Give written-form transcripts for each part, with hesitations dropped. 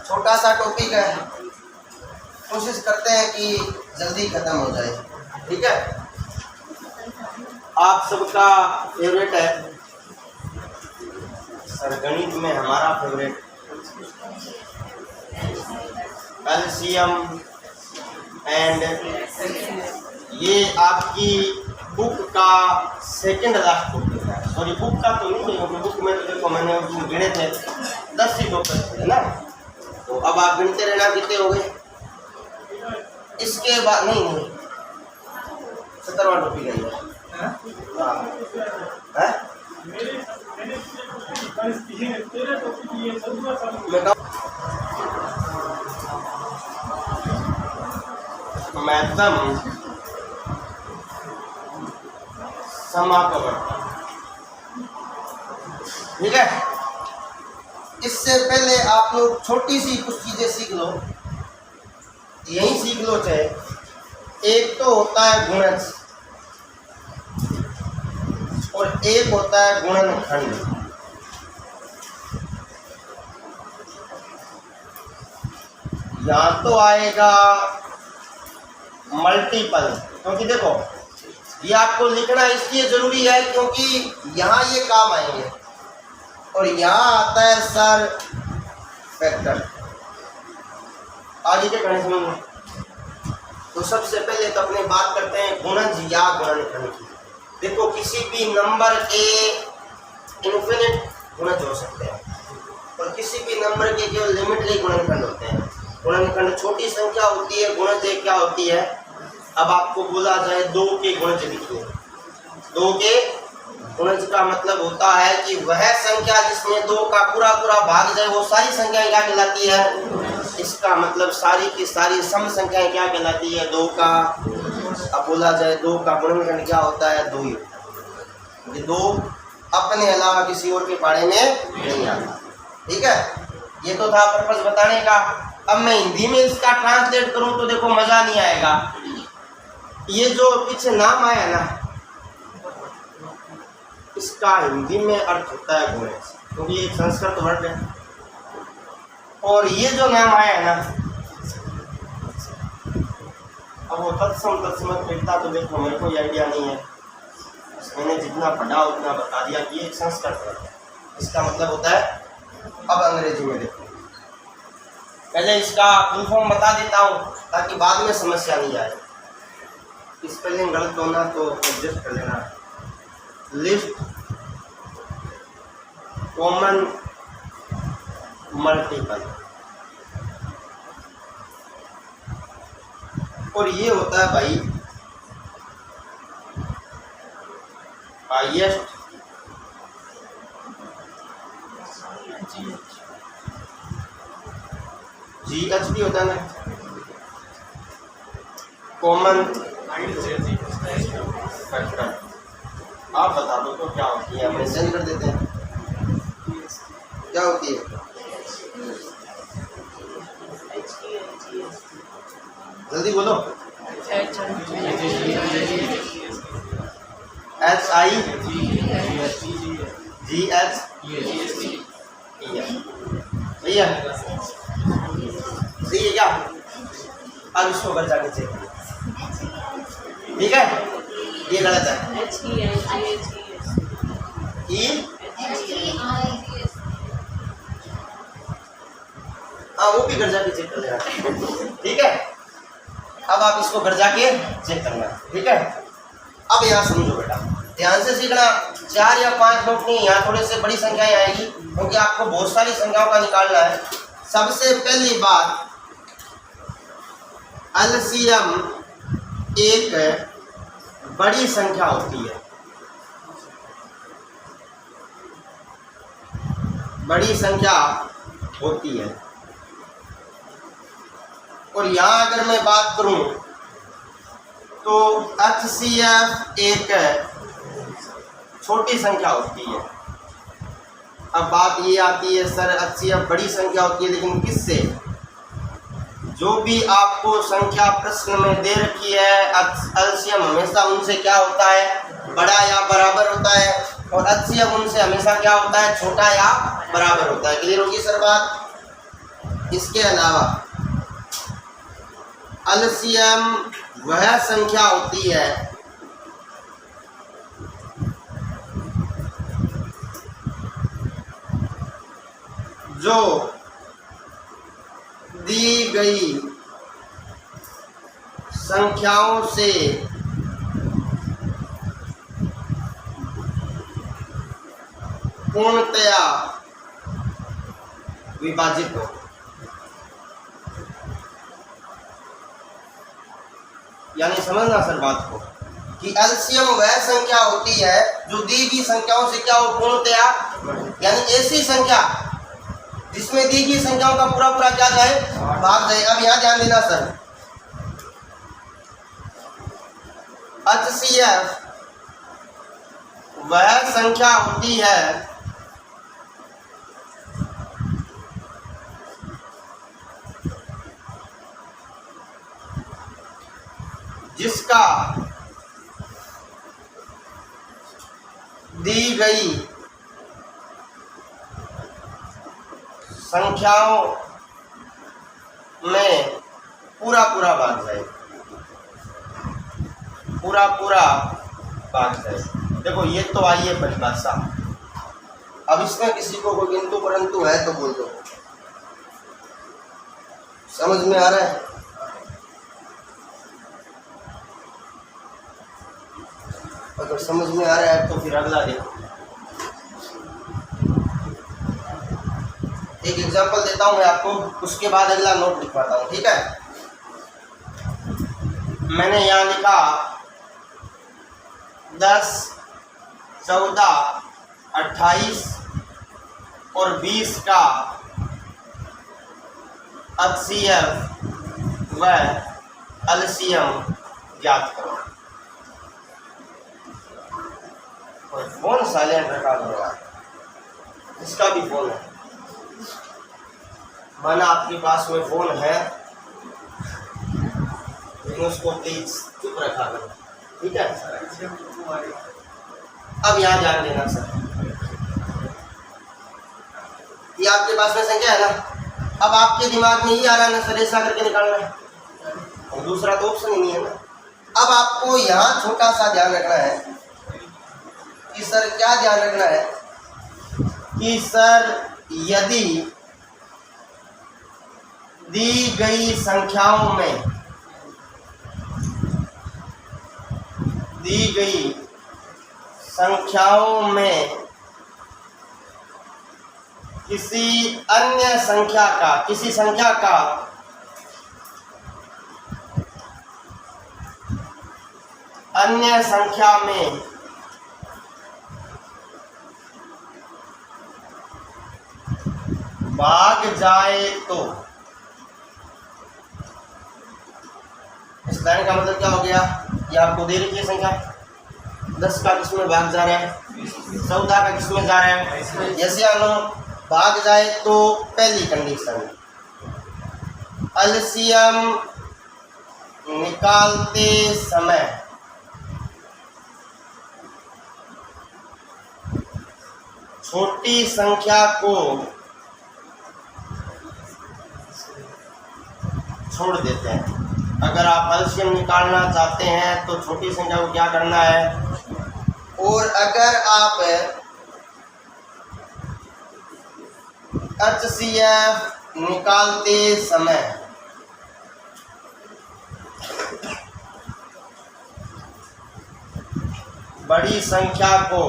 छोटा सा टॉपिक है, कोशिश करते हैं कि जल्दी खत्म हो जाए। ठीक है, आप सबका फेवरेट है सर, गणित में हमारा फेवरेट एलसीएम एंड ये आपकी बुक का सेकंड लास्ट टॉपिक है। सॉरी, बुक का तो नहीं है, बुक में तो देखो मैंने गिने थे 10 ही टॉपिक है ना, तो अब आप गिनते रहना कितने हो गए। इसके बाद नहीं 17वां टॉपिक है ये। मैथम समापवर्तन। ठीक है, इससे पहले आप लोग छोटी सी कुछ चीजें सीख लो, यही सीख लो चाहे। एक तो होता है गुणज और एक होता है गुणनखंड। यहाँ तो आएगा मल्टीपल, क्योंकि देखो ये आपको लिखना इसलिए जरूरी है क्योंकि यहाँ ये काम आएंगे, और यहाँ आता है सर फैक्टर। आगे क्या करने समझ। तो सबसे पहले तो अपने बात करते हैं गुणज या गुणनखंड की। देखो किसी भी नंबर के इन्फिनिट गुणज हो सकते हैं और किसी भी नंबर के केवल लिमिटली गुणनखंड होते हैं। गुणनखंड छोटी संख्या होती है, गुणज क्या होती है। अब आपको बोला जाए 2 के गुणज लिखिए। 2 के गुणज का मतलब होता है कि वह संख्या जिसमें 2 का पूरा पूरा भाग जाए वो सारी संख्याएं क्या कहलाती है। इसका मतलब सारी की सारी सम संख्याएं क्या कहलाती है, 2 का। अब बोला जाए 2 का गुणनखंड क्या होता है, 2 ही। ये 2 अपने अलावा किसी और के बारे में नहीं आता। ठीक है, ये तो था पर्पस बताने का। अब मैं हिंदी में इसका ट्रांसलेट करूं तो देखो मजा नहीं आएगा। ये जो पीछे नाम आया ना, इसका हिंदी में अर्थ होता है गुणज, क्योंकि एक संस्कृत वर्ड है। और ये जो नाम आया है ना, अब वो तत्सम तत्समत लिखता तो देखो मेरे को आइडिया नहीं है, मैंने जितना पढ़ा उतना बता दिया कि ये एक संस्कृत वर्ड है। इसका मतलब होता है, अब अंग्रेजी में देखो, पहले इसका फुल फॉर्म बता देता हूँ ताकि बाद में समस्या नहीं आए। स्पेलिंग गलत होना तो एडजस्ट कर लेना। लिस्ट कॉमन मल्टीपल, और ये होता है भाई हाईएस्ट GH भी होता है ना, कॉमन फैक्टर। आप बता दो तो क्या होती है, हम सेंड कर देते हैं। क्या होती है, जल्दी बोलो। HIGH भैया सही है क्या। अब इसको घर जाके चेक, ठीक है, ये गलत है। हाँ, वो भी घर जाके चेक कर लेना। ठीक है, अब आप इसको घर जाके चेक करना। ठीक है, अब यहाँ समझो बेटा, ध्यान से सीखना। 4 या 5 नोट नहीं, यहाँ थोड़े से बड़ी संख्याएं आएगी क्योंकि आपको बहुत सारी संख्याओं का निकालना है। सबसे पहली बात, एलसीएम एक बड़ी संख्या होती है। बड़ी संख्या होती है, और यहाँ अगर मैं बात करूं तो HCF एक छोटी संख्या होती है। अब बात ये आती है सर HCF बड़ी संख्या होती है, लेकिन किससे। जो भी आपको संख्या प्रश्न में दे रखी है, एलसीएम हमेशा उनसे क्या होता है, बड़ा या बराबर होता है, और HCF उनसे हमेशा क्या होता है, छोटा या बराबर होता है। क्लियर होगी सर बात। इसके अलावा एलसीएम वह संख्या होती है जो दी गई संख्याओं से पूर्णतया विभाजित हो। यानी समझना सर बात को कि एलसीएम वह संख्या होती है जो दी गई संख्याओं से क्या हो, पूर्णतया, यानी ऐसी संख्या जिसमें दी गई संख्याओं का पूरा पूरा क्या जाए, भाग जाए। अब यहां ध्यान देना सर, एचसीएफ वह संख्या होती है जिसका दी गई संख्याओं में पूरा पूरा भाग जाए, पूरा पूरा भाग जाए। देखो ये तो आई है परिभाषा। अब इसमें किसी को कोई किंतु परंतु है तो बोल दो। समझ में आ रहा है? अगर समझ में आ रहा है तो फिर अगला देखो। एक एग्जांपल देता हूं मैं आपको, उसके बाद अगला नोट लिखवाता हूं, ठीक है? मैंने यहां लिखा 10, 14, 28 और 20 का एचसीएफ व एलसीएम ज्ञात करो। और फोन साइलेंट रखा होगा, इसका भी फोन है, माना आपके पास में फोन है लेकिन उसको प्लीज चुप रखा करो, ठीक है? अब यहाँ ध्यान देना सर, ये आपके पास में संख्या है ना, अब आपके दिमाग में ही आ रहा है ना सर ऐसा करके निकालना है, और दूसरा तो ऑप्शन ही नहीं है ना। अब आपको यहाँ छोटा सा ध्यान रखना है कि सर क्या ध्यान रखना है कि सर यदि दी गई संख्याओं में किसी संख्या का अन्य संख्या में भाग जाए तो इस लाइन का मतलब क्या हो गया? ये आपको दे रखी है संख्या, 10 का किस में भाग जा रहा है, 14 का किस में जा रहा है, जैसे अनु भाग जाए तो पहली कंडीशन एलसीएम निकालते समय छोटी संख्या को छोड़ देते हैं। अगर आप एलसीएम निकालना चाहते हैं तो छोटी संख्या को क्या करना है, और अगर आप एचसीएफ निकालते समय बड़ी संख्या को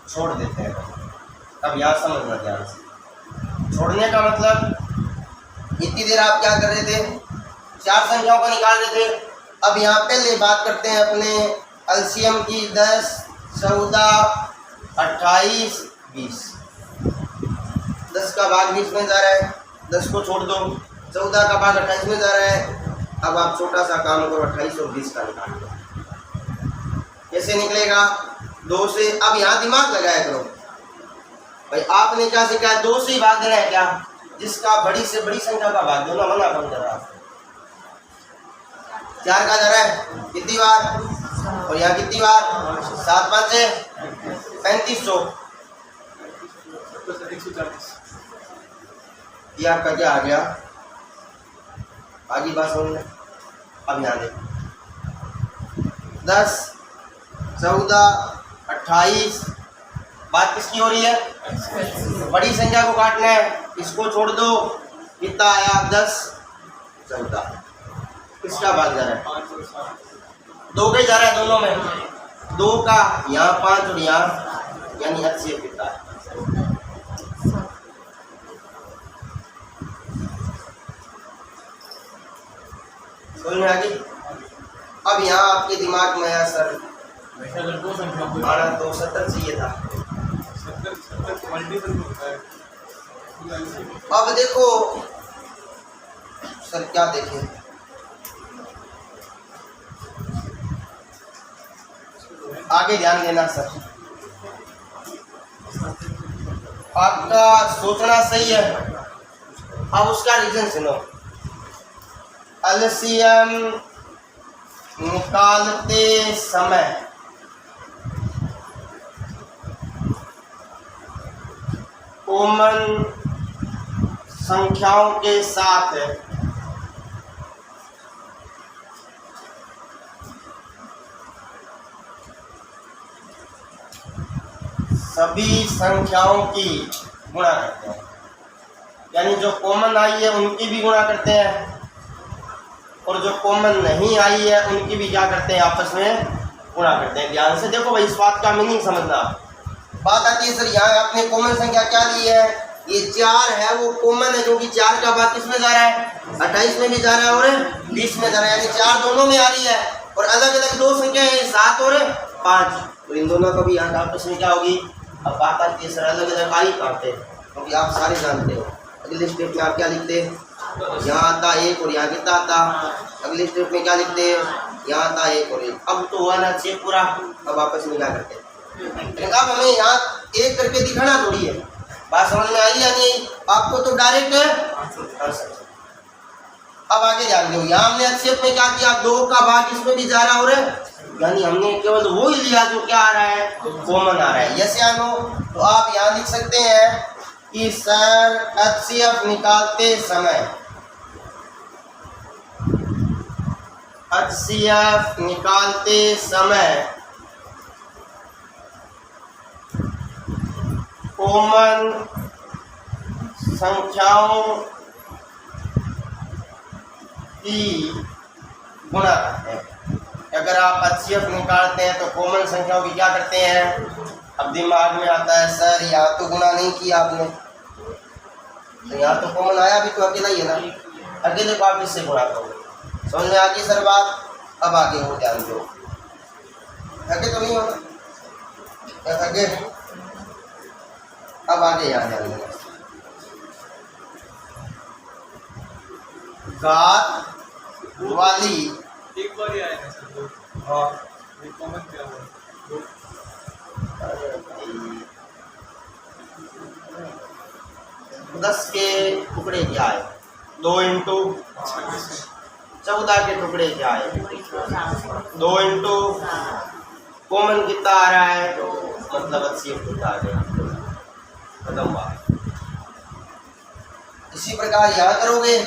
छोड़ देते हैं। अब यहाँ समझना ध्यान से, छोड़ने का मतलब इतनी देर आप क्या कर रहे थे, 4 संख्याओं को निकाल रहे थे। अब यहाँ पहले बात करते हैं अपने एलसीएम की, 10, 14, 28, 20। 10 का भाग 20 में जा रहा है, 10 को छोड़ दो, 14 का भाग 28 में जा रहा है। अब आप छोटा सा काम करो, 28 और 20 का निकाल दो। कैसे निकलेगा? 2 से। अब यहाँ दिमाग लगाया करो भाई, आपने क्या सीखा है, 2 से ही भाग देना है क्या? जिसका बड़ी से बड़ी संख्या का भाग दो ना, मना कौन कर रहा है? 4 का जा रहा है कितनी बार, और यहाँ कितनी बार, 7 5 3500। ये आपका क्या आ गया? आगे बात समझ में। अब यहाँ देखो 10, 14, 28। बात किसकी हो रही है? बड़ी संख्या को काटना है, इसको छोड़ दो। कितना आया? 10, 14। किसका भाग जा रहा है? 2 के जा रहा है दोनों में। 2 का यहाँ 5 और यहाँ, यानी HCF कितना है? समझ में आ गई? अब यहाँ आपके दिमाग में आया सर हमारा तो 70 चाहिए था। अब देखो सर क्या देखें, आगे ध्यान देना सर, आपका सोचना सही है। अब उसका रीजन सुनो। एलसीएम निकालते समय कॉमन संख्याओं के साथ सभी संख्याओं की गुणा करते हैं, यानी जो कॉमन आई है उनकी भी गुणा करते हैं और जो कॉमन नहीं आई है उनकी भी क्या करते हैं? आपस में गुणा करते हैं। ध्यान से देखो भाई, इस बात का मीनिंग समझना। बात आती है सर यहाँ आपने कॉमन संख्या क्या ली है? ये 4 है, वो कॉमन है क्योंकि 4 का भाग किसमें जा रहा है? 28 में भी जा रहा है और 20 में जा रहा है, यानी 4 दोनों में आ रही है। और अलग अलग 2 संख्या है, 7 और 5, तो इन दोनों का भी यहाँ आपस में क्या होगी? अब बात आती है सर अलग अलग आई करते, क्योंकि आप सारे जानते हो। अगले स्टेप में आप क्या लिखते हैं? यहाँ आता 1 और यहाँ कितना आता? अगले स्टेप में क्या लिखते हैं? यहाँ आता 1 और 1। अब तो हुआ ना चेक पूरा। अब आपस में क्या करते हैं? अब हमें यहाँ एक करके दिखाना थोड़ी है। बात समझ में आई या नहीं? आपको तो डायरेक्ट अब आगे ध्यान दो। यहाँ हमने एक्सेप्ट में क्या किया? 2 का भाग इसमें भी जा रहा हो रहा है, यानी हमने केवल वो ही लिया जो क्या आ रहा है? कॉमन आ रहा है। यस या नो? तो आप यहाँ लिख सकते हैं कि सर HCF निकालते समय, HCF निकालते समय कॉमन संख्याओं की गुणा करते हैं। अगर आप HCF निकालते हैं तो कॉमन संख्याओं की क्या करते हैं? अब दिमाग में आता है सर यहाँ तो गुणा नहीं किया आपने, तो यहाँ तो कॉमन आया भी तो अकेला ही है ना, अकेले को आप इससे गुणा करोगे। समझ में आ गई सर बात? अब आगे हो ध्यान दो। थके तो नहीं होना क्या? थके? अब आगे यहाँ ध्यान देना। घात वाली एक बार ही आएगा सर। हाँ ये कॉमन क्या हुआ? 10 के टुकड़े क्या है? 2 इंटू 14 के टुकड़े क्या है? 2 इंटू कॉमन कितना आ रहा है? मतलब 80 कितना आ गया? खत्म बात। इसी प्रकार यहाँ करोगे।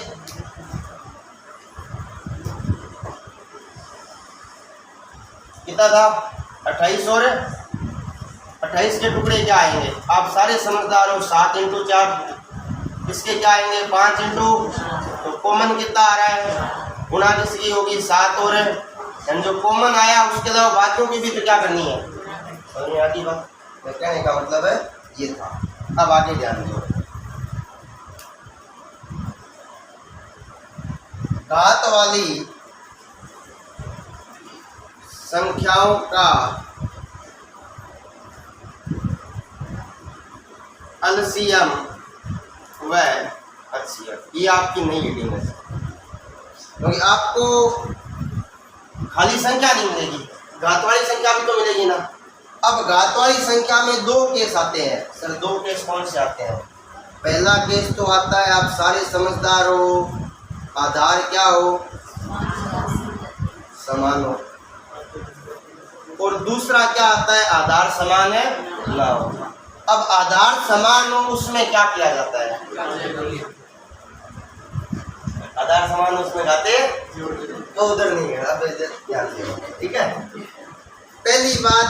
कितना था? 28 और 28 के टुकड़े क्या आएंगे? आप सारे समझदार हो। 7 इंटू 4 इसके क्या आएंगे? 5 इंटू, तो कॉमन कितना आ रहा है? गुणा किसकी होगी? 7 और जो कॉमन आया उसके अलावा बाकियों की भी तो क्या करनी है? समझ में आती बात? कहने का मतलब है ये था। अब आगे ध्यान दो। घात वाली संख्याओं का एलसीएम व HCF, ये आपकी नई रीडिंग है, क्योंकि आपको खाली संख्या नहीं मिलेगी, घात वाली संख्या भी तो मिलेगी ना। अब घात वाली संख्या में 2 केस आते हैं। सर 2 केस कौन से आते हैं? पहला केस तो आता है, आप सारे समझदार हो, आधार क्या हो? समान हो। और दूसरा क्या आता है? आधार समान है ना हो। अब आधार समान हो उसमें क्या किया जाता है? आधार समान हो उसमें घाते तो उधर नहीं है। अब ध्यान देना, ठीक है। पहली बात,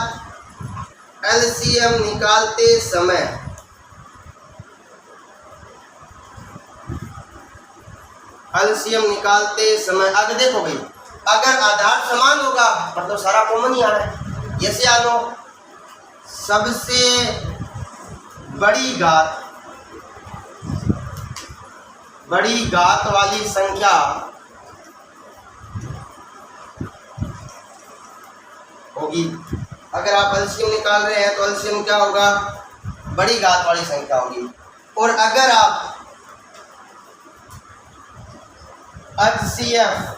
एलसीएम निकालते समय अगर देखो भाई, अगर आधार समान होगा मतलब सारा कॉमन ही आ रहा है। जैसे आ लो सबसे बड़ी घात वाली संख्या होगी। अगर आप एलसीएम निकाल रहे हैं तो एलसीएम क्या होगा? बड़ी घात वाली संख्या होगी। और अगर आप एचसीएफ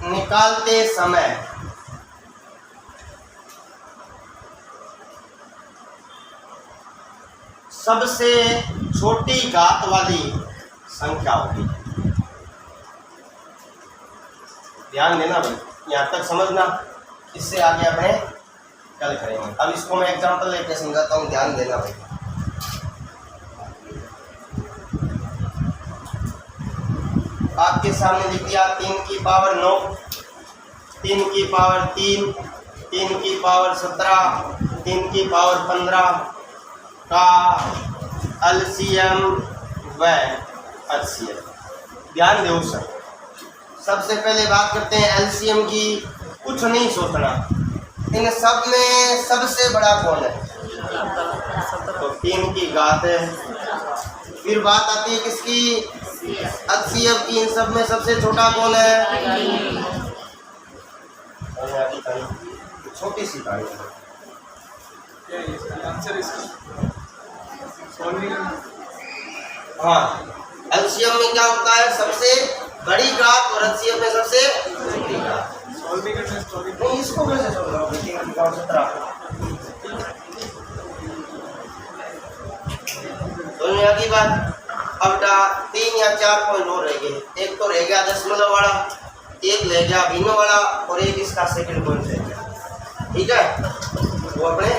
निकालते समय सबसे छोटी घात वाली संख्या होगी। ध्यान देना भाई, यहाँ तक समझना, इससे आगे अपने कल करेंगे। अब इसको मैं एग्जांपल लेके समझाता हूँ, ध्यान देना भाई। आपके सामने लिख दिया 3 की पावर 9, 3 की पावर 3, 3 की पावर 17, 3 की पावर 15 का एलसीएम व एचसीएफ। ध्यान दो सर, सबसे पहले बात करते हैं एलसीएम की। कुछ नहीं सोचना, इन सब में सबसे बड़ा कौन है? तो 3 की घात है। फिर बात आती है किसकी? एचसीएफ की। इन सब में सबसे छोटा कौन है? छोटी सी कहानी है। क्या है इसका आंसर? इसका सॉल्विंग। हाँ, एलसीएम में क्या होता है? सबसे बड़ी घात, और एचसीएफ में सबसे छोटी घात। सॉल्विंग करना है, सॉल्विंग। नहीं, इसको कैसे सोच रहा हूँ? 3 की पावर 17 तो यहाँ की बात। अब 3 या 4 पॉइंट और रह गए। एक तो रह गया दशमलव वाला, एक रह गया भिन्न वाला, और एक इसका सेकंड पॉइंट रह गया। ठीक है, वो अपने